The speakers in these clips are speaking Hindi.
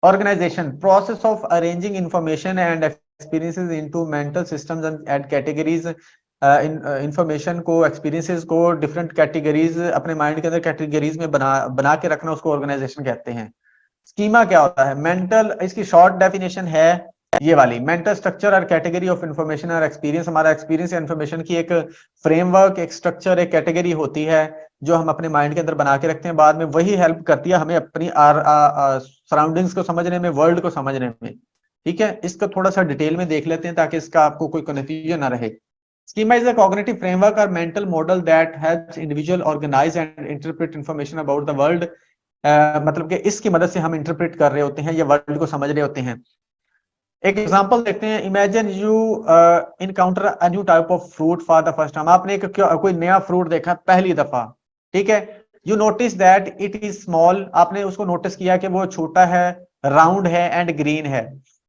Organization, process of arranging information and experiences into mental systems and categories. Information को, एक्सपीरियंसेस को डिफरेंट कैटेगरीज अपने माइंड के अंदर कैटेगरीज में बना बना के रखना, उसको ऑर्गेनाइजेशन कहते हैं। स्कीमा क्या होता है? मेंटल, इसकी शॉर्ट डेफिनेशन है ये वाली, मेंटल स्ट्रक्चर और कैटेगरी ऑफ इंफॉर्मेशन और एक्सपीरियंस। हमारा एक्सपीरियंस या इंफॉर्मेशन की एक फ्रेमवर्क, एक स्ट्रक्चर, एक कैटेगरी होती है जो हम अपने माइंड के अंदर बना के रखते हैं। बाद में वही हेल्प करती है हमें अपनी सराउंडिंग्स को समझने में, वर्ल्ड को समझने में। ठीक है, इसको थोड़ा सा डिटेल में देख लेते हैं ताकि इसका आपको कोई कंफ्यूजन ना रहे। Schema is a cognitive framework or mental model that helps individual organize and interpret information about the world। मतलब कि इसकी मदद से हम इंटरप्रेट कर रहे होते हैं या वर्ल्ड को समझ रहे होते हैं। एक एग्जांपल देखते हैं। Imagine you encounter a new type of fruit for the first time. आपने कोई नया फ्रूट देखा पहली दफा, ठीक है। You notice that it is small. आपने उसको नोटिस किया कि वो छोटा है, राउंड है एंड ग्रीन है,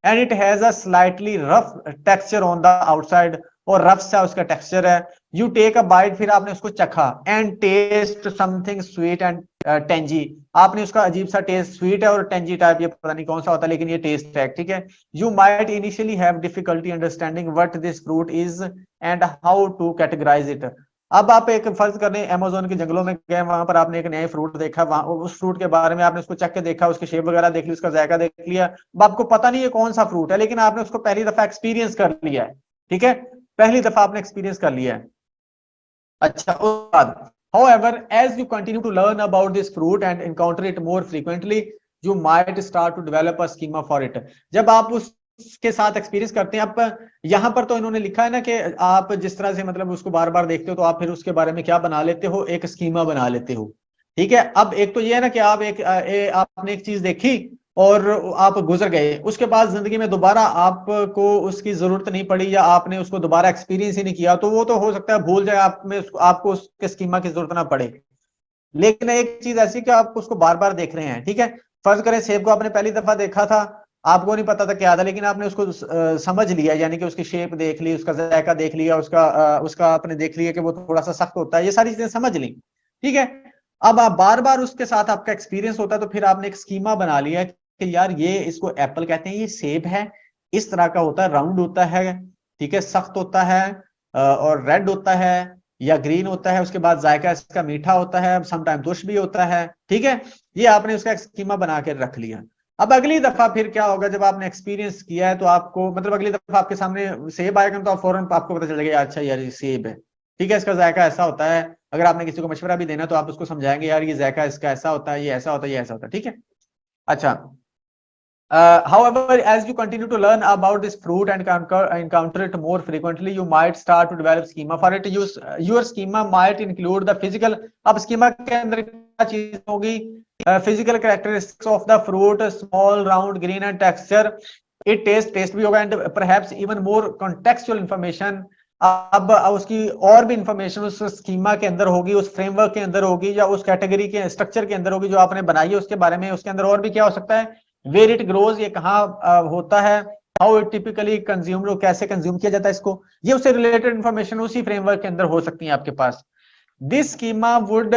and it has a slightly rough texture on the outside, और रफ सा उसका टेक्सचर है। यू टेक अ बाइट, फिर आपने उसको चखा, and taste something sweet and tangy. आपने उसका अजीब सा टेस्ट, स्वीट है और टेंजी टाइप, ये पता नहीं कौन सा होता है लेकिन ये टेस्ट है, ठीक है। You might initially have difficulty understanding what this fruit is and how to categorise it. अब आप एक फर्ज कर लें, अमेज़न के जंगलों में गए, वहां पर आपने एक नया फ्रूट देखा, वहां उस फ्रूट के बारे में आपने उसको चख के देखा, उसकी शेप वगैरह देख ली, उसका जायका देख लिया। अब आपको पता नहीं है कौन सा फ्रूट है, लेकिन आपने उसको पहली दफा एक्सपीरियंस कर लिया है, ठीक है। पहली दफा आपने एक्सपीरियंस कर लिया है। अच्छा, उसके बाद however as you continue to learn about this fruit and encounter it more frequently you might start to develop a schema for it। जब आप उसके साथ एक्सपीरियंस करते हैं, आप यहां पर तो इन्होंने लिखा है ना कि आप जिस तरह से मतलब उसको बार बार देखते हो तो आप फिर उसके बारे में क्या बना लेते हो, एक स्कीमा बना लेते हो, ठीक है। अब एक तो ये है ना कि आप आपने एक चीज देखी और आप गुजर गए, उसके बाद जिंदगी में दोबारा आपको उसकी जरूरत नहीं पड़ी या आपने उसको दोबारा एक्सपीरियंस ही नहीं किया, तो वो तो हो सकता है भूल जाए आप में, आपको उसके स्कीमा की जरूरत ना पड़े। लेकिन एक चीज ऐसी कि आप उसको बार बार देख रहे हैं, ठीक है। फर्ज करें सेब को आपने पहली दफा देखा था, आपको नहीं पता था क्या था, लेकिन आपने उसको समझ लिया, यानी कि उसकी शेप देख ली, उसका जायका देख लिया, उसका आपने देख लिया कि वो थोड़ा सा सख्त होता है, ये सारी चीजें समझ ली, ठीक है। अब आप बार बार उसके साथ आपका एक्सपीरियंस होता है, तो फिर आपने एक स्कीमा बना लिया कि यार ये इसको एप्पल कहते हैं, ये सेब है, इस तरह का होता है, राउंड होता है, ठीक है, सख्त होता है, और रेड होता है या ग्रीन होता है, उसके बाद जायका इसका मीठा होता है, समटाइम तुर्श भी होता है, ठीक है। ये आपने उसका एक स्कीमा बना के रख लिया। अब अगली दफा फिर क्या होगा, जब आपने एक्सपीरियंस किया है तो आपको मतलब अगली दफा आपके सामने सेब आएगा तो आप फौरन आपको पता चल जाएगा अच्छा यार ये सेब है, ठीक है, इसका जायका ऐसा होता है। अगर आपने किसी को मशवरा भी देना तो आप उसको समझाएंगे यार ये जायका इसका ऐसा होता है, ये ऐसा होता है, ये ऐसा होता है, ठीक है। अच्छा, however, as you continue to learn about this fruit and encounter it more frequently, you might start to develop schema for it. Your schema might include the physical। अब schema के अंदर क्या चीज होगी? Physical characteristics of the fruit, small, round, green and texture। It taste भी होगा, and perhaps even more contextual information। अब उसकी और भी इंफॉर्मेशन उस स्कीमा के अंदर होगी, उस फ्रेमवर्क के अंदर होगी, या उस कैटेगरी के स्ट्रक्चर के अंदर होगी जो आपने बनाई है उसके बारे में। उसके अंदर और भी क्या हो सकता है? वेयर इट ग्रोज, ये कहाँ होता है, हाउ इट टिपिकली कंज्यूम, कैसे कंज्यूम किया जाता है इसको, ये उससे रिलेटेड इंफॉर्मेशन उसी फ्रेमवर्क के अंदर हो सकती है आपके पास। This schema would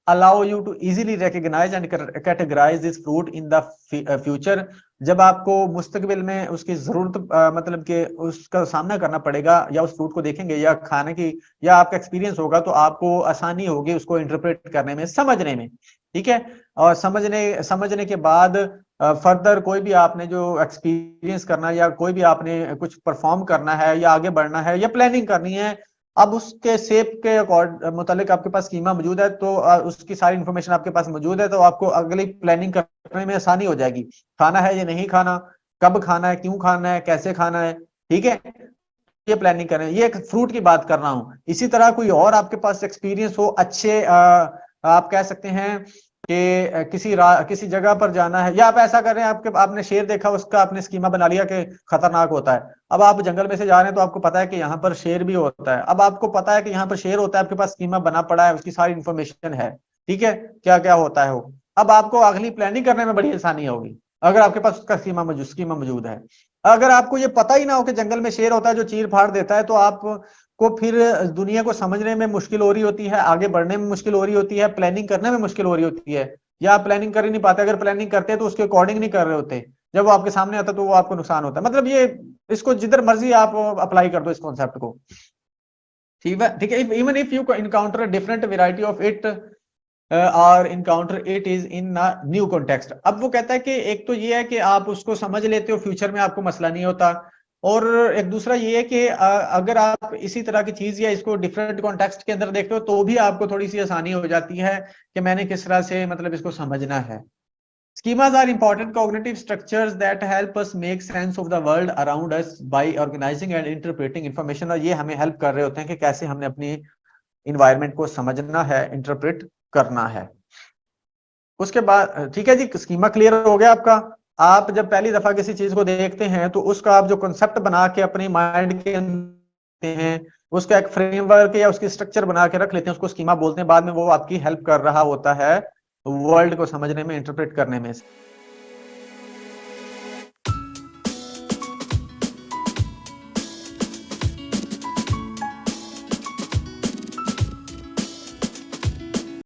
allow you to easily recognise and categorise this fruit in the future. जब आपको मुस्तकबिल में उसकी जरूरत मतलब कि उसका सामना करना पड़ेगा, या उस फ्रूट को देखेंगे या खाने की, या आपका एक्सपीरियंस होगा, तो आपको आसानी होगी उसको इंटरप्रेट करने में, समझने में, ठीक है। और समझने के बाद फर्दर कोई भी आपने जो एक्सपीरियंस करना, या कोई भी आपने कुछ परफॉर्म करना है, या आगे बढ़ना है, या प्लानिंग करनी है, अब उसके शेप के मुतालिक आपके पास स्कीमा मौजूद है, तो उसकी सारी इंफॉर्मेशन आपके पास मौजूद है, तो आपको अगली प्लानिंग करने में आसानी हो जाएगी। खाना है या नहीं खाना, कब खाना है, क्यों खाना है, कैसे खाना है, ठीक है, ये प्लानिंग करें। ये एक फ्रूट की बात कर रहा हूं। इसी तरह कोई और आपके पास एक्सपीरियंस हो अच्छे, आप कह सकते हैं कि किसी जगह पर जाना है, या आप ऐसा कर रहे हैं, आपने शेर देखा, उसका आपने स्कीमा बना लिया कि खतरनाक होता है। अब आप जंगल में से जा रहे हैं तो आपको पता है कि यहाँ पर शेर भी होता है। अब आपको पता है कि यहाँ पर शेर होता है, आपके पास स्कीमा बना पड़ा है, उसकी सारी इंफॉर्मेशन है, ठीक है, क्या क्या होता है वो। अब आपको अगली प्लानिंग करने में बड़ी आसानी होगी अगर आपके पास उसका स्कीमा मौजूद है। अगर आपको ये पता ही ना हो कि जंगल में शेर होता है जो चीर फाड़ देता है, तो आप को फिर दुनिया को समझने में मुश्किल हो रही होती है, आगे बढ़ने में मुश्किल हो रही होती है, प्लानिंग करने में मुश्किल हो रही होती है, या आप प्लानिंग कर ही नहीं पाते। अगर प्लानिंग करते हैं तो उसके अकॉर्डिंग नहीं कर रहे होते, जब वो आपके सामने आता है तो वो आपको नुकसान होता है। मतलब ये इसको जिधर मर्जी आप अप्लाई कर दो इस कॉन्सेप्ट को, ठीक है, ठीक है। Even if you encounter different variety of it और encounter it is in new context. अब वो कहता है कि एक तो ये है कि आप उसको समझ लेते हो, फ्यूचर में आपको मसला नहीं होता, और एक दूसरा ये है कि अगर आप इसी तरह की चीज या इसको डिफरेंट कॉन्टेक्स्ट के अंदर देखते हो तो भी आपको थोड़ी सी आसानी हो जाती है कि मैंने किस तरह से मतलब इसको समझना है। Schemas are important cognitive structures that help us make sense of the world around us by organizing and interpreting information। और ये हमें हेल्प कर रहे होते हैं कि कैसे हमने अपनी इन्वायरमेंट को समझना है, इंटरप्रेट करना है। उसके बाद ठीक है जी, स्कीमा क्लियर हो गया आपका। आप जब पहली दफा किसी चीज को देखते हैं तो उसका आप जो कॉन्सेप्ट बना के अपने माइंड के अंदर हैं, उसका एक फ्रेमवर्क या उसकी स्ट्रक्चर बना के रख लेते हैं, उसको स्कीमा बोलते हैं। बाद में वो आपकी हेल्प कर रहा होता है वर्ल्ड को समझने में, इंटरप्रेट करने में।